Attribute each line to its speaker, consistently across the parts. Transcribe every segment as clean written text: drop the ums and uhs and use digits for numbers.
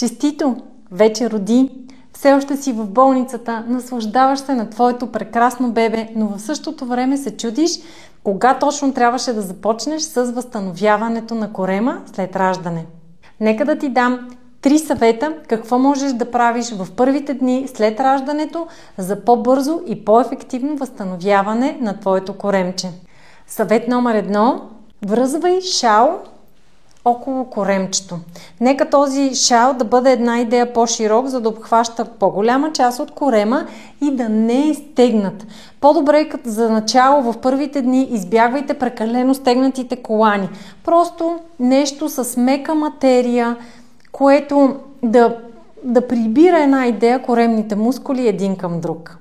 Speaker 1: Честито! Вече роди. Все още си в болницата, наслаждаваш се на твоето прекрасно бебе, но в същото време се чудиш кога точно трябваше да започнеш с възстановяването на корема след раждане. Нека да ти дам 3 съвета какво можеш да правиш в първите дни след раждането за по-бързо и по-ефективно възстановяване на твоето коремче. Съвет номер 1. Връзвай шал около коремчето. Нека този шал да бъде една идея по-широк, за да обхваща по-голяма част от корема и да не е стегнат. По-добре като за начало в първите дни избягвайте прекалено стегнатите колани. Просто нещо с мека материя, което да прибира една идея коремните мускули един към друг.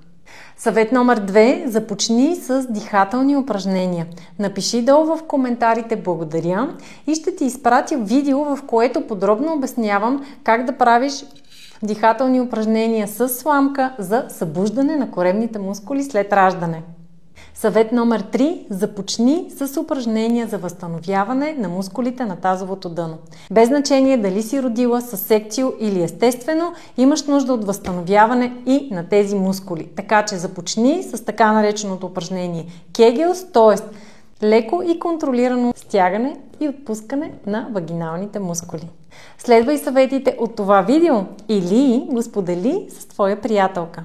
Speaker 1: Съвет номер 2. Започни с дихателни упражнения. Напиши долу в коментарите благодаря и ще ти изпратя видео, в което подробно обяснявам как да правиш дихателни упражнения с сламка за събуждане на коремните мускули след раждане. Съвет номер 3. Започни с упражнения за възстановяване на мускулите на тазовото дъно. Без значение дали си родила с секцио или естествено, имаш нужда от възстановяване и на тези мускули. Така че започни с така нареченото упражнение Кегелс, т.е. леко и контролирано стягане и отпускане на вагиналните мускули. Следвай съветите от това видео или го сподели с твоя приятелка.